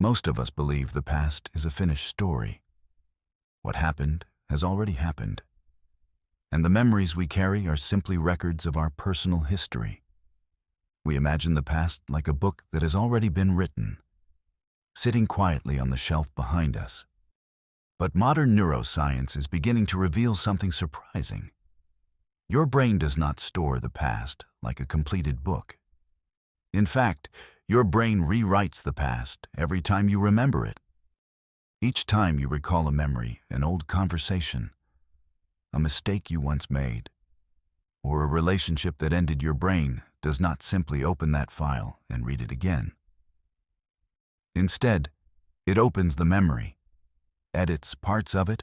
Most of us believe the past is a finished story. What happened has already happened, and the memories we carry are simply records of our personal history. We imagine the past like a book that has already been written, sitting quietly on the shelf behind us. But modern neuroscience is beginning to reveal something surprising. Your brain does not store the past like a completed book. In fact, your brain rewrites the past every time you remember it. Each time you recall a memory, an old conversation, a mistake you once made, or a relationship that ended, your brain does not simply open that file and read it again. Instead, it opens the memory, edits parts of it,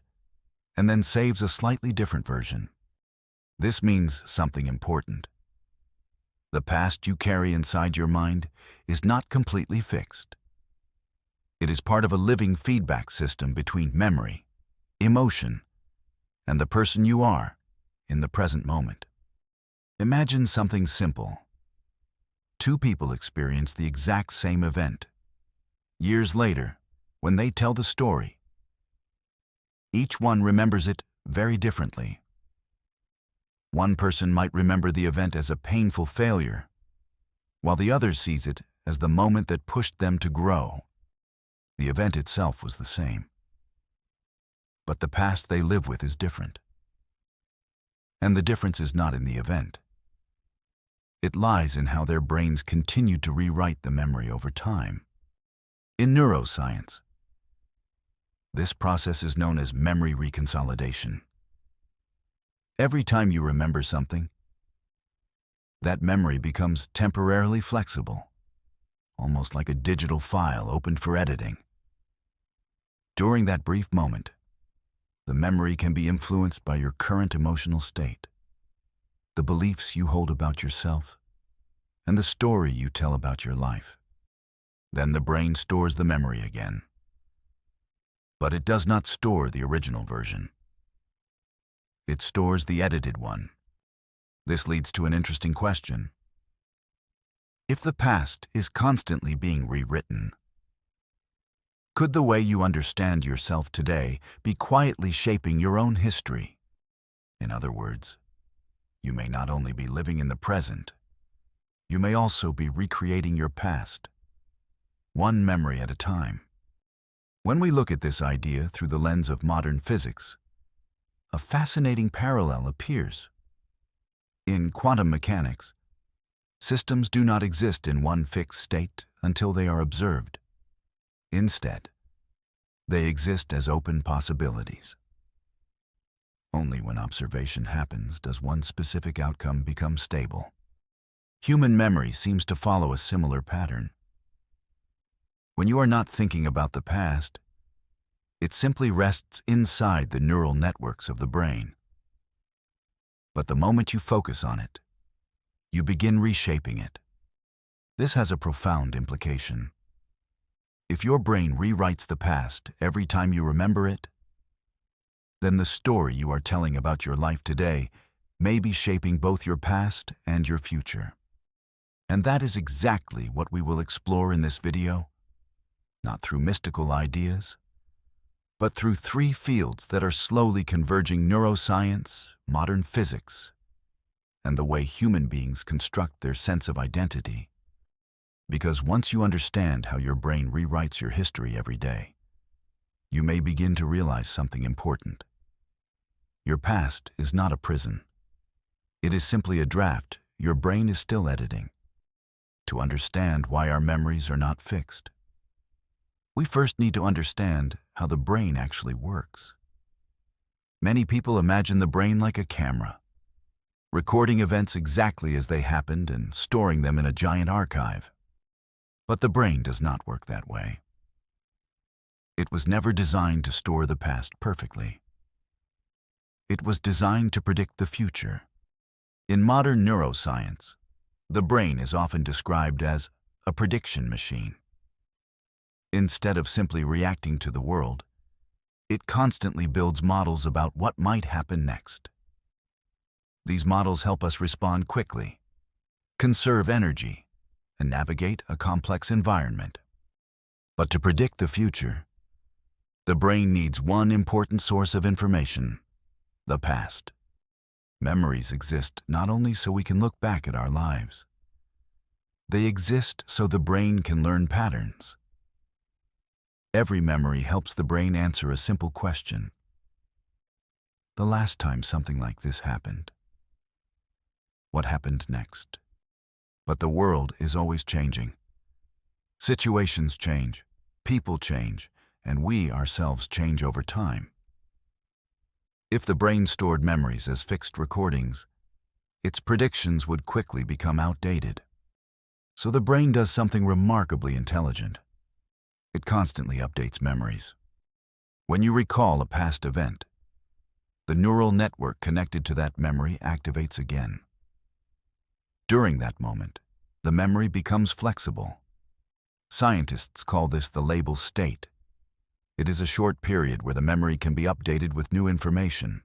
and then saves a slightly different version. This means something important. The past you carry inside your mind is not completely fixed. It is part of a living feedback system between memory, emotion, and the person you are in the present moment. Imagine something simple. Two people experience the exact same event. Years later, when they tell the story, each one remembers it very differently. One person might remember the event as a painful failure, while the other sees it as the moment that pushed them to grow. The event itself was the same, but the past they live with is different. And the difference is not in the event. It lies in how their brains continue to rewrite the memory over time. In neuroscience, this process is known as memory reconsolidation. Every time you remember something, that memory becomes temporarily flexible, almost like a digital file opened for editing. During that brief moment, the memory can be influenced by your current emotional state, the beliefs you hold about yourself, and the story you tell about your life. Then the brain stores the memory again. But it does not store the original version. It stores the edited one. This leads to an interesting question. If the past is constantly being rewritten, could the way you understand yourself today be quietly shaping your own history? In other words, you may not only be living in the present, you may also be recreating your past, one memory at a time. When we look at this idea through the lens of modern physics, a fascinating parallel appears. In quantum mechanics, systems do not exist in one fixed state until they are observed. Instead, they exist as open possibilities. Only when observation happens does one specific outcome become stable. Human memory seems to follow a similar pattern. When you are not thinking about the past, it simply rests inside the neural networks of the brain. But the moment you focus on it, you begin reshaping it. This has a profound implication. If your brain rewrites the past every time you remember it, then the story you are telling about your life today may be shaping both your past and your future. And that is exactly what we will explore in this video, not through mystical ideas, but through three fields that are slowly converging: neuroscience, modern physics, and the way human beings construct their sense of identity. Because once you understand how your brain rewrites your history every day, you may begin to realize something important. Your past is not a prison. It is simply a draft your brain is still editing. To understand why our memories are not fixed, we first need to understand how the brain actually works. Many people imagine the brain like a camera, recording events exactly as they happened and storing them in a giant archive. But the brain does not work that way. It was never designed to store the past perfectly. It was designed to predict the future. In modern neuroscience, the brain is often described as a prediction machine. Instead of simply reacting to the world, it constantly builds models about what might happen next. These models help us respond quickly, conserve energy, and navigate a complex environment. But to predict the future, the brain needs one important source of information: the past. Memories exist not only so we can look back at our lives. They exist so the brain can learn patterns. Every memory helps the brain answer a simple question: the last time something like this happened. What happened next? But the world is always changing. Situations change, people change, and we ourselves change over time. If the brain stored memories as fixed recordings, its predictions would quickly become outdated. So the brain does something remarkably intelligent. It constantly updates memories. When you recall a past event, the neural network connected to that memory activates again. During that moment, the memory becomes flexible. Scientists call this the labile state. It is a short period where the memory can be updated with new information.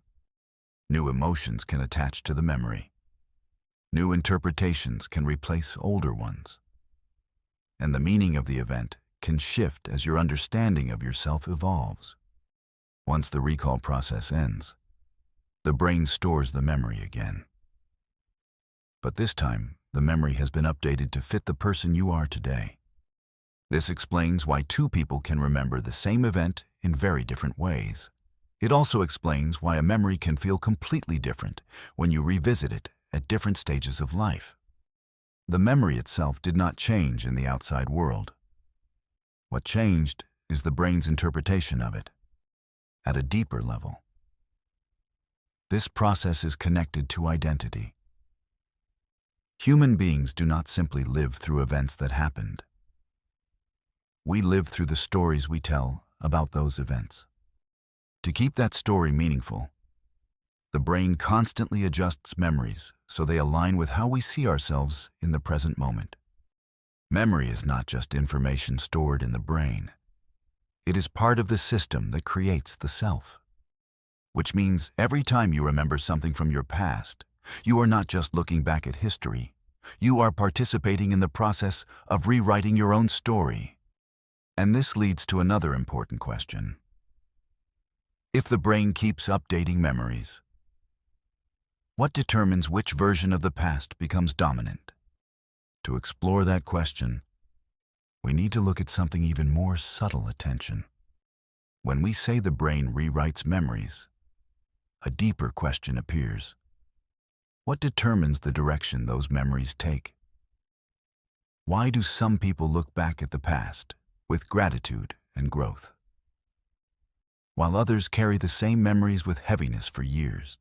New emotions can attach to the memory. New interpretations can replace older ones. And the meaning of the event can shift as your understanding of yourself evolves. Once the recall process ends, the brain stores the memory again. But this time, the memory has been updated to fit the person you are today. This explains why two people can remember the same event in very different ways. It also explains why a memory can feel completely different when you revisit it at different stages of life. The memory itself did not change in the outside world. What changed is the brain's interpretation of it, at a deeper level. This process is connected to identity. Human beings do not simply live through events that happened. We live through the stories we tell about those events. To keep that story meaningful, the brain constantly adjusts memories so they align with how we see ourselves in the present moment. Memory is not just information stored in the brain. It is part of the system that creates the self. Which means every time you remember something from your past, you are not just looking back at history. You are participating in the process of rewriting your own story. And this leads to another important question. If the brain keeps updating memories, what determines which version of the past becomes dominant? To explore that question, we need to look at something even more subtle attention. When we say the brain rewrites memories, a deeper question appears. What determines the direction those memories take? Why do some people look back at the past with gratitude and growth, while others carry the same memories with heaviness for years?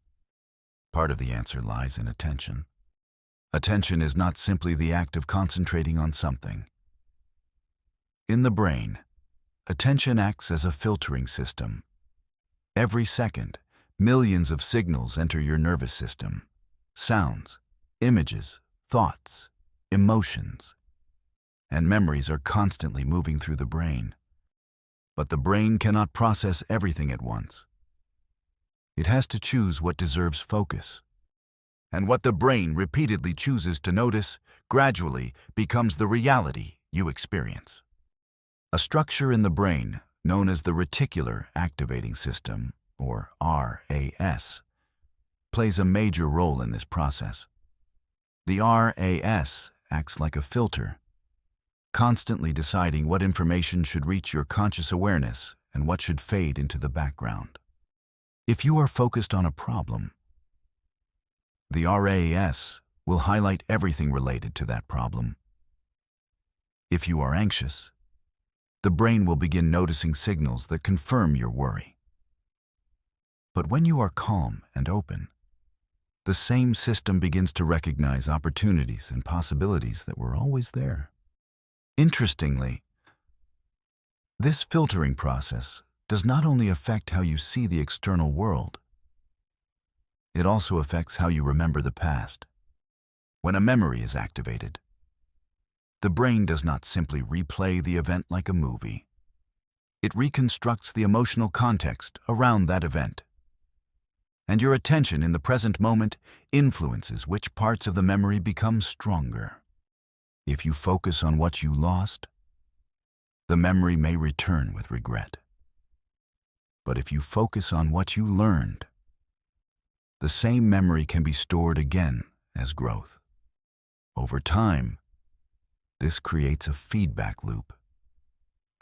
Part of the answer lies in attention. Attention is not simply the act of concentrating on something. In the brain, attention acts as a filtering system. Every second, millions of signals enter your nervous system. Sounds, images, thoughts, emotions, and memories are constantly moving through the brain. But the brain cannot process everything at once. It has to choose what deserves focus. And what the brain repeatedly chooses to notice gradually becomes the reality you experience. A structure in the brain known as the reticular activating system, or RAS, plays a major role in this process. The RAS acts like a filter, constantly deciding what information should reach your conscious awareness and what should fade into the background. If you are focused on a problem, the RAS will highlight everything related to that problem. If you are anxious, the brain will begin noticing signals that confirm your worry. But when you are calm and open, the same system begins to recognize opportunities and possibilities that were always there. Interestingly, this filtering process does not only affect how you see the external world, it also affects how you remember the past. When a memory is activated, the brain does not simply replay the event like a movie. It reconstructs the emotional context around that event. And your attention in the present moment influences which parts of the memory become stronger. If you focus on what you lost, the memory may return with regret. But if you focus on what you learned, the same memory can be stored again as growth. Over time, this creates a feedback loop.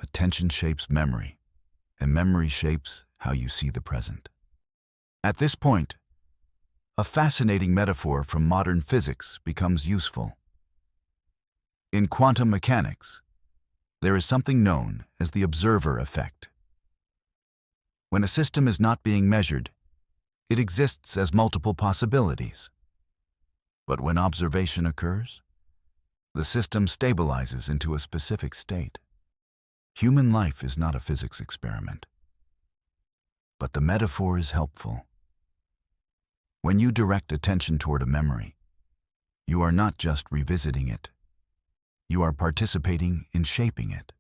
Attention shapes memory, and memory shapes how you see the present. At this point, a fascinating metaphor from modern physics becomes useful. In quantum mechanics, there is something known as the observer effect. When a system is not being measured, it exists as multiple possibilities. But when observation occurs, the system stabilizes into a specific state. Human life is not a physics experiment, but the metaphor is helpful. When you direct attention toward a memory, you are not just revisiting it. You are participating in shaping it.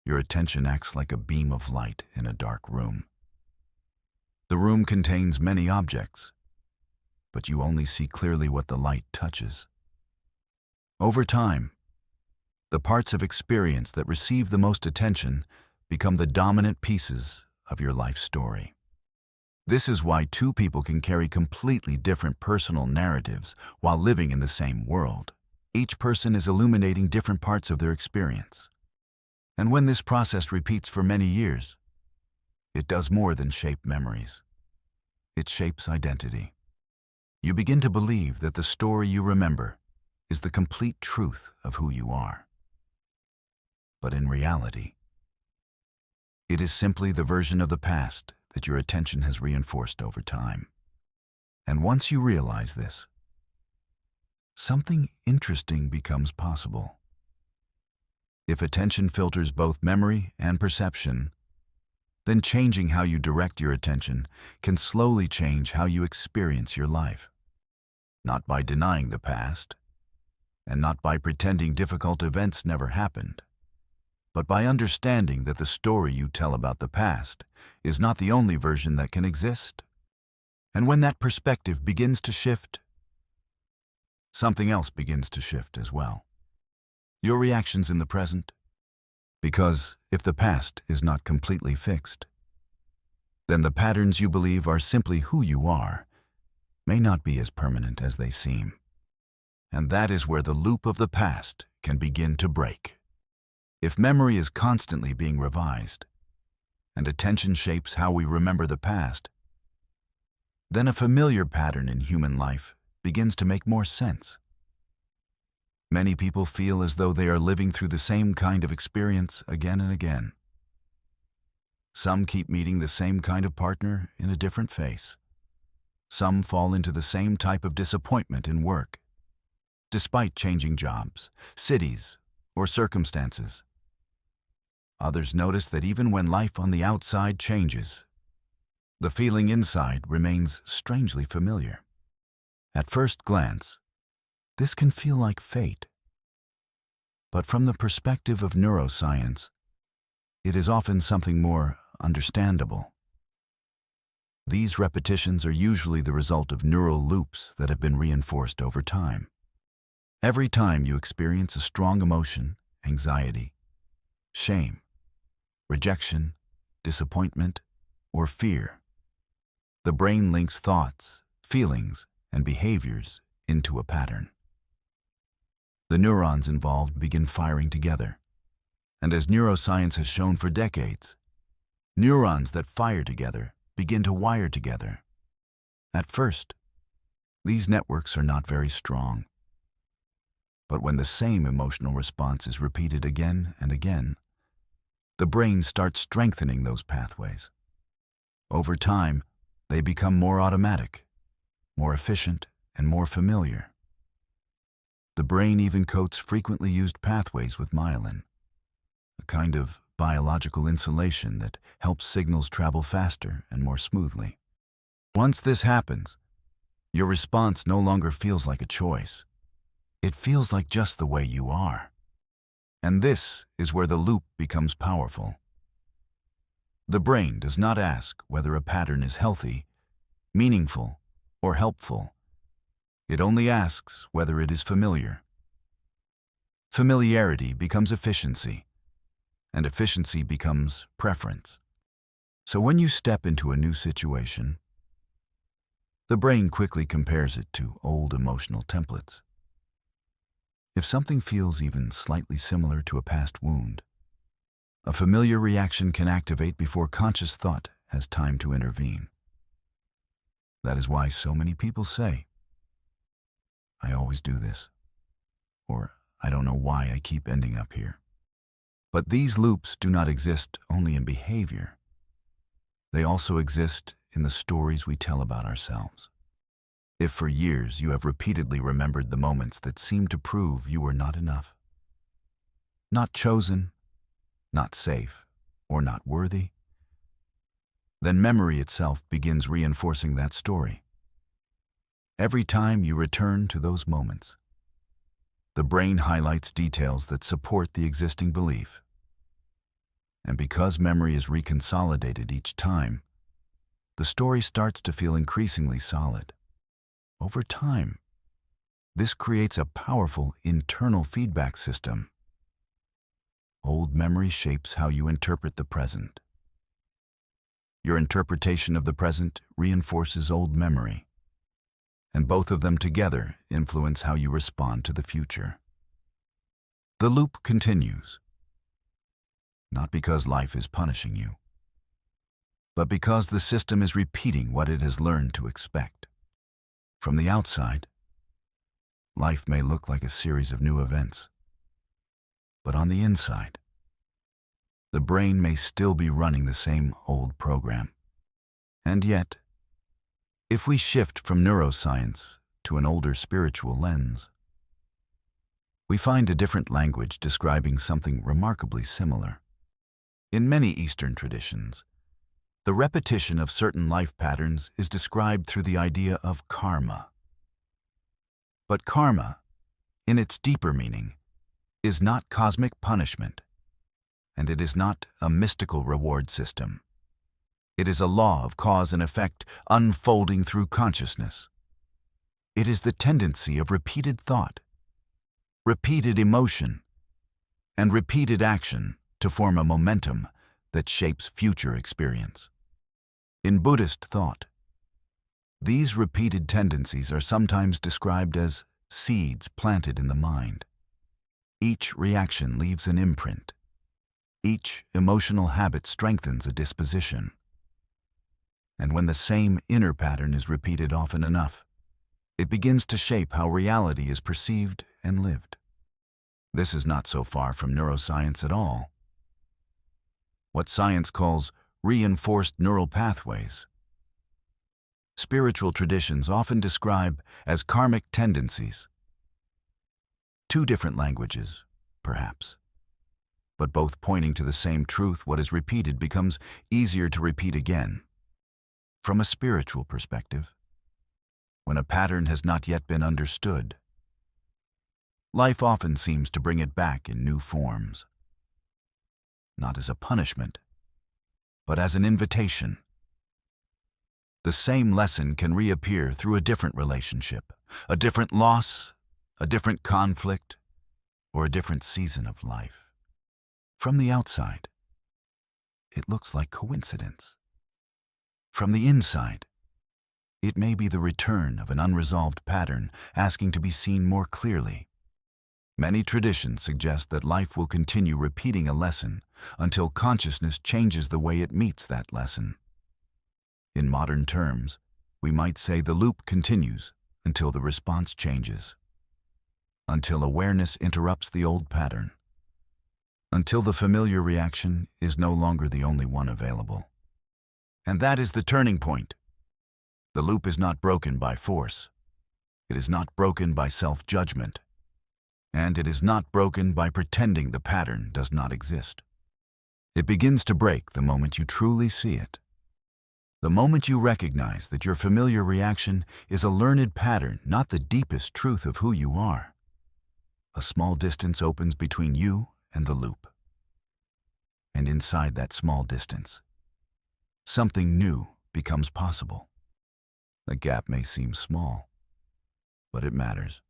Your attention acts like a beam of light in a dark room. The room contains many objects, but you only see clearly what the light touches. Over time, the parts of experience that receive the most attention become the dominant pieces of your life story. This is why two people can carry completely different personal narratives while living in the same world. Each person is illuminating different parts of their experience. And when this process repeats for many years, it does more than shape memories. It shapes identity. You begin to believe that the story you remember is the complete truth of who you are. But in reality, it is simply the version of the past that your attention has reinforced over time. And once you realize this, something interesting becomes possible. If attention filters both memory and perception, then changing how you direct your attention can slowly change how you experience your life. Not by denying the past, and not by pretending difficult events never happened, but by understanding that the story you tell about the past is not the only version that can exist. And when that perspective begins to shift, something else begins to shift as well. Your reactions in the present. Because if the past is not completely fixed, then the patterns you believe are simply who you are may not be as permanent as they seem. And that is where the loop of the past can begin to break. If memory is constantly being revised, and attention shapes how we remember the past, then a familiar pattern in human life begins to make more sense. Many people feel as though they are living through the same kind of experience again and again. Some keep meeting the same kind of partner in a different face. Some fall into the same type of disappointment in work, despite changing jobs, cities, or circumstances. Others notice that even when life on the outside changes, the feeling inside remains strangely familiar. At first glance, this can feel like fate. But from the perspective of neuroscience, it is often something more understandable. These repetitions are usually the result of neural loops that have been reinforced over time. Every time you experience a strong emotion, anxiety, shame, rejection, disappointment, or fear, the brain links thoughts, feelings, and behaviors into a pattern. The neurons involved begin firing together, and as neuroscience has shown for decades, neurons that fire together begin to wire together. At first, these networks are not very strong. But when the same emotional response is repeated again and again, the brain starts strengthening those pathways. Over time, they become more automatic, more efficient, and more familiar. The brain even coats frequently used pathways with myelin, a kind of biological insulation that helps signals travel faster and more smoothly. Once this happens, your response no longer feels like a choice. It feels like just the way you are. And this is where the loop becomes powerful. The brain does not ask whether a pattern is healthy, meaningful, or helpful. It only asks whether it is familiar. Familiarity becomes efficiency, and efficiency becomes preference. So when you step into a new situation, the brain quickly compares it to old emotional templates. If something feels even slightly similar to a past wound, a familiar reaction can activate before conscious thought has time to intervene. That is why so many people say, "I always do this," or "I don't know why I keep ending up here." But these loops do not exist only in behavior. They also exist in the stories we tell about ourselves. If for years you have repeatedly remembered the moments that seemed to prove you were not enough, not chosen, not safe, or not worthy, then memory itself begins reinforcing that story. Every time you return to those moments, the brain highlights details that support the existing belief. And because memory is reconsolidated each time, the story starts to feel increasingly solid. Over time, this creates a powerful internal feedback system. Old memory shapes how you interpret the present. Your interpretation of the present reinforces old memory, and both of them together influence how you respond to the future. The loop continues, not because life is punishing you, but because the system is repeating what it has learned to expect. From the outside, life may look like a series of new events, but on the inside, the brain may still be running the same old program. And yet, if we shift from neuroscience to an older spiritual lens, we find a different language describing something remarkably similar. In many Eastern traditions, the repetition of certain life patterns is described through the idea of karma. But karma, in its deeper meaning, is not cosmic punishment, and it is not a mystical reward system. It is a law of cause and effect unfolding through consciousness. It is the tendency of repeated thought, repeated emotion, and repeated action to form a momentum that shapes future experience. In Buddhist thought, these repeated tendencies are sometimes described as seeds planted in the mind. Each reaction leaves an imprint. Each emotional habit strengthens a disposition. And when the same inner pattern is repeated often enough, it begins to shape how reality is perceived and lived. This is not so far from neuroscience at all. What science calls reinforced neural pathways. Spiritual traditions often describe as karmic tendencies. Two different languages, perhaps, but both pointing to the same truth. What is repeated becomes easier to repeat again. From a spiritual perspective, when a pattern has not yet been understood, life often seems to bring it back in new forms. Not as a punishment, but as an invitation. The same lesson can reappear through a different relationship, a different loss, a different conflict, or a different season of life. From the outside, it looks like coincidence. From the inside, it may be the return of an unresolved pattern asking to be seen more clearly. Many traditions suggest that life will continue repeating a lesson until consciousness changes the way it meets that lesson. In modern terms, we might say the loop continues until the response changes, until awareness interrupts the old pattern, until the familiar reaction is no longer the only one available. And that is the turning point. The loop is not broken by force. It is not broken by self-judgment. And it is not broken by pretending the pattern does not exist. It begins to break the moment you truly see it. The moment you recognize that your familiar reaction is a learned pattern, not the deepest truth of who you are. A small distance opens between you and the loop. And inside that small distance, something new becomes possible. The gap may seem small, but it matters.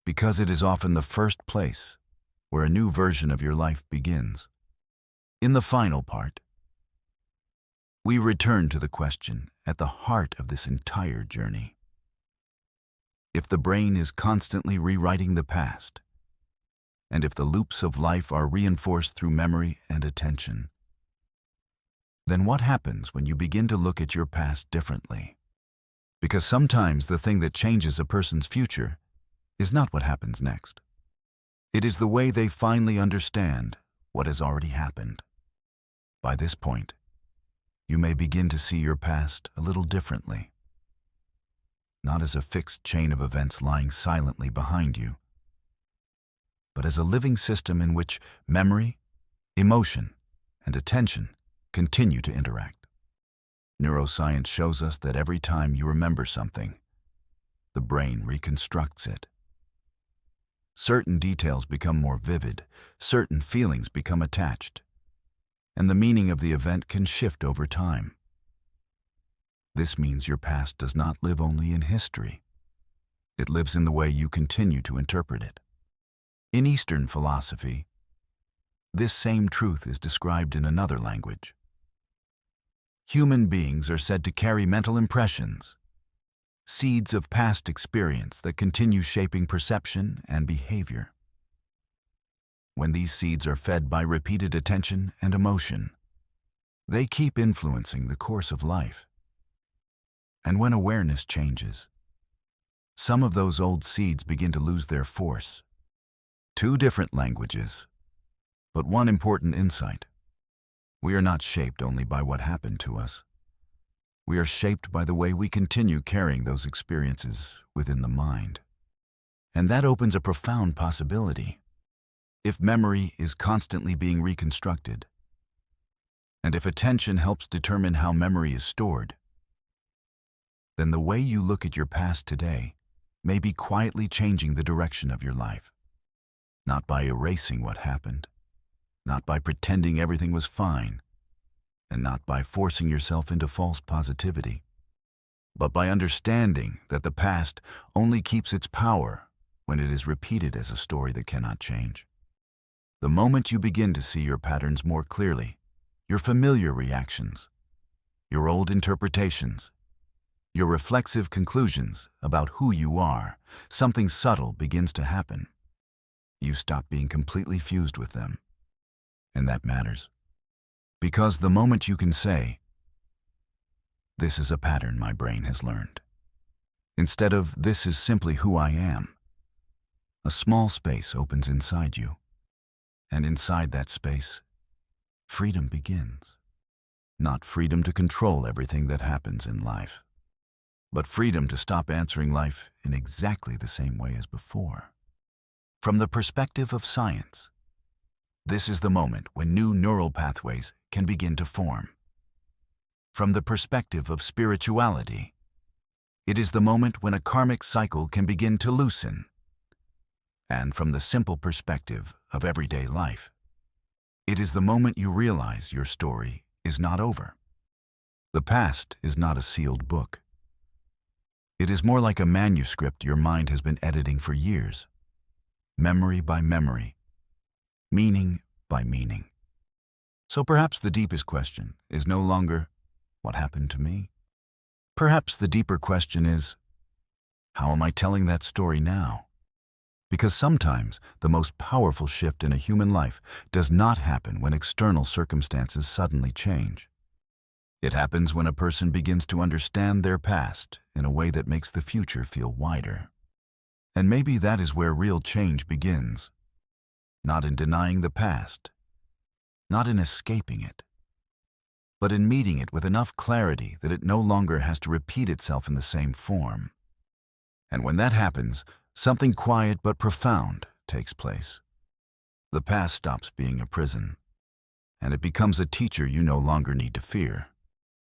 Because it is often the first place where a new version of your life begins. In the final part, we return to the question at the heart of this entire journey. If the brain is constantly rewriting the past, and if the loops of life are reinforced through memory and attention, then what happens when you begin to look at your past differently? Because sometimes the thing that changes a person's future is not what happens next. It is the way they finally understand what has already happened. By this point, you may begin to see your past a little differently, not as a fixed chain of events lying silently behind you, but as a living system in which memory, emotion, and attention continue to interact. Neuroscience shows us that every time you remember something, the brain reconstructs it. Certain details become more vivid, certain feelings become attached, and the meaning of the event can shift over time. This means your past does not live only in history. It lives in the way you continue to interpret it. In Eastern philosophy, this same truth is described in another language. Human beings are said to carry mental impressions, seeds of past experience that continue shaping perception and behavior. When these seeds are fed by repeated attention and emotion, they keep influencing the course of life. And when awareness changes, some of those old seeds begin to lose their force. Two different languages, but one important insight. We are not shaped only by what happened to us. We are shaped by the way we continue carrying those experiences within the mind. And that opens a profound possibility. If memory is constantly being reconstructed, and if attention helps determine how memory is stored, then the way you look at your past today may be quietly changing the direction of your life. Not by erasing what happened, not by pretending everything was fine, and not by forcing yourself into false positivity, but by understanding that the past only keeps its power when it is repeated as a story that cannot change. The moment you begin to see your patterns more clearly, your familiar reactions, your old interpretations, your reflexive conclusions about who you are, something subtle begins to happen. You stop being completely fused with them. And that matters. Because the moment you can say, "This is a pattern my brain has learned," instead of "This is simply who I am," a small space opens inside you. And inside that space, freedom begins. Not freedom to control everything that happens in life, but freedom to stop answering life in exactly the same way as before. From the perspective of science, this is the moment when new neural pathways can begin to form. From the perspective of spirituality, it is the moment when a karmic cycle can begin to loosen. And from the simple perspective of everyday life, it is the moment you realize your story is not over. The past is not a sealed book. It is more like a manuscript your mind has been editing for years, memory by memory, meaning by meaning. So perhaps the deepest question is no longer, "What happened to me?" Perhaps the deeper question is, "How am I telling that story now?" Because sometimes the most powerful shift in a human life does not happen when external circumstances suddenly change. It happens when a person begins to understand their past in a way that makes the future feel wider. And maybe that is where real change begins. Not in denying the past, not in escaping it, but in meeting it with enough clarity that it no longer has to repeat itself in the same form. And when that happens, something quiet but profound takes place. The past stops being a prison, and it becomes a teacher you no longer need to fear.